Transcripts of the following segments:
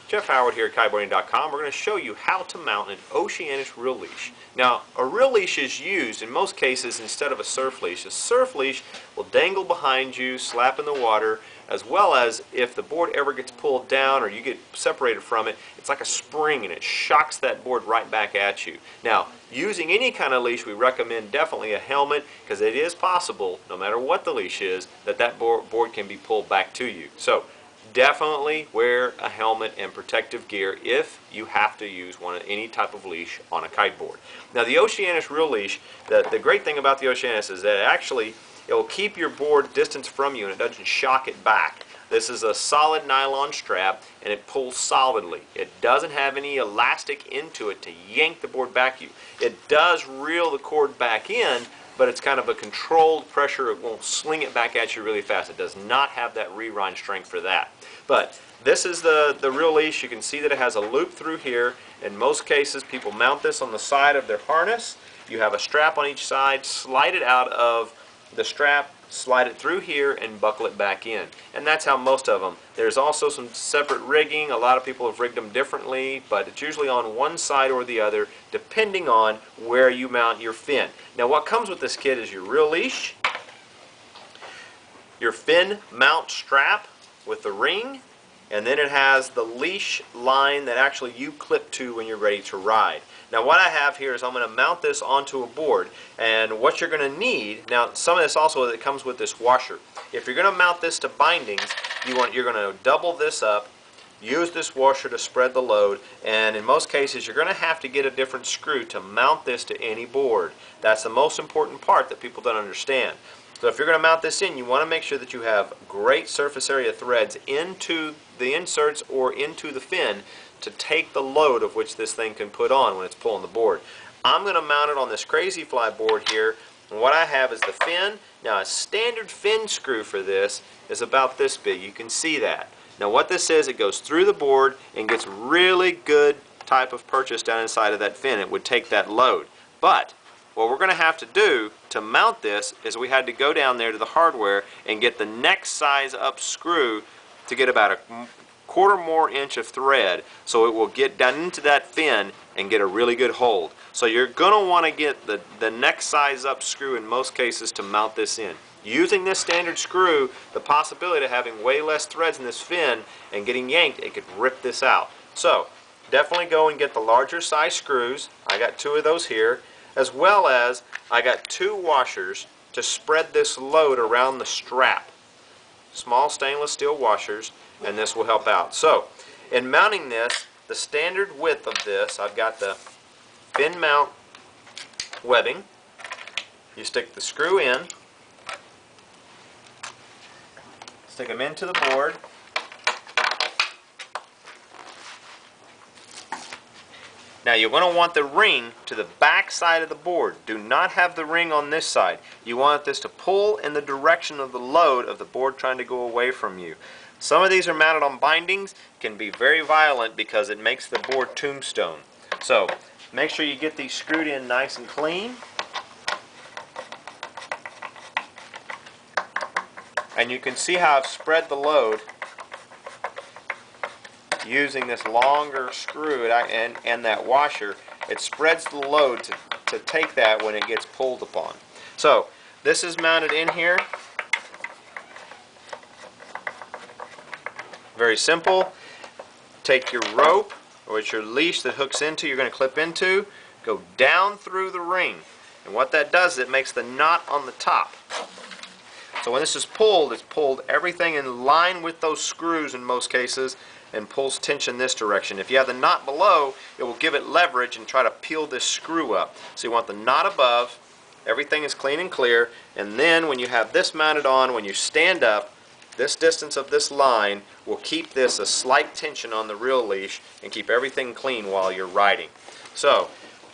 Jeff Howard here at Kiteboarding.com. We're going to show you how to mount an Oceanus reel leash. Now, a reel leash is used in most cases instead of a surf leash. A surf leash will dangle behind you, slap in the water, as well as if the board ever gets pulled down or you get separated from it, it's like a spring and it shocks that board right back at you. Now, using any kind of leash, we recommend definitely a helmet, because it is possible, no matter what the leash is, that that board can be pulled back to you. So, definitely wear a helmet and protective gear if you have to use any type of leash on a kiteboard. Now, the Oceanus reel leash, the great thing about the Oceanus is that it will keep your board distance from you and it doesn't shock it back. This is a solid nylon strap and it pulls solidly. It doesn't have any elastic into it to yank the board back you. It does reel the cord back in, but it's kind of a controlled pressure. It won't sling it back at you really fast. It does not have that re-rind strength for that. But this is the reel leash. You can see that it has a loop through here. In most cases, people mount this on the side of their harness. You have a strap on each side. Slide it out of the strap, slide it through here, and buckle it back in. And that's how most of them. There's also some separate rigging. A lot of people have rigged them differently, but it's usually on one side or the other, depending on where you mount your fin. Now, what comes with this kit is your reel leash, your fin mount strap with the ring, and then it has the leash line that actually you clip to when you're ready to ride. Now, what I have here is I'm going to mount this onto a board, and what you're going to need, now some of this also it comes with this washer. If you're going to mount this to bindings, you're going to double this up, use this washer to spread the load, and in most cases you're going to have to get a different screw to mount this to any board. That's the most important part that people don't understand. So if you're going to mount this in, you want to make sure that you have great surface area threads into the inserts or into the fin to take the load of which this thing can put on when it's pulling the board. I'm going to mount it on this Crazy Fly board here, and what I have is the fin. Now, a standard fin screw for this is about this big. You can see that. Now, what this is, it goes through the board and gets really good type of purchase down inside of that fin. It would take that load. But what we're going to have to do to mount this is we had to go down there to the hardware and get the next size up screw to get about a quarter more inch of thread, so it will get down into that fin and get a really good hold. So you're going to want to get the next size up screw in most cases to mount this in. Using this standard screw, the possibility of having way less threads in this fin and getting yanked, it could rip this out. So definitely go and get the larger size screws. I got 2 of those here, as well as I got 2 washers to spread this load around the strap. Small stainless steel washers, and this will help out. So, in mounting this, the standard width of this, I've got the fin mount webbing. You stick the screw in, stick them into the board, now you're going to want the ring to the back side of the board. Do not have the ring on this side. You want this to pull in the direction of the load of the board trying to go away from you. Some of these are mounted on bindings, can be very violent because it makes the board tombstone. So make sure you get these screwed in nice and clean. And you can see how I've spread the load using this longer screw and that washer. It spreads the load to take that when it gets pulled upon. So this is mounted in here. Very simple. Take your rope, or it's your leash that hooks into, you're going to clip into, go down through the ring. And what that does is it makes the knot on the top. So when this is pulled, it's pulled everything in line with those screws in most cases and pulls tension this direction. If you have the knot below, it will give it leverage and try to peel this screw up. So you want the knot above, everything is clean and clear, and then when you have this mounted on, when you stand up, this distance of this line will keep this a slight tension on the reel leash and keep everything clean while you're riding. So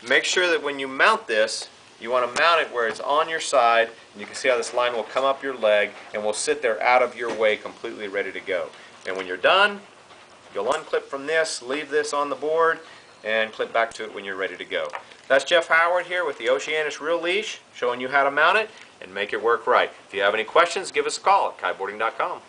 make sure that when you mount this, you want to mount it where it's on your side, and you can see how this line will come up your leg and will sit there out of your way completely ready to go. And when you're done, you'll unclip from this, leave this on the board, and clip back to it when you're ready to go. That's Jeff Howard here with the Oceanus reel leash, showing you how to mount it and make it work right. If you have any questions, give us a call at Kiteboarding.com.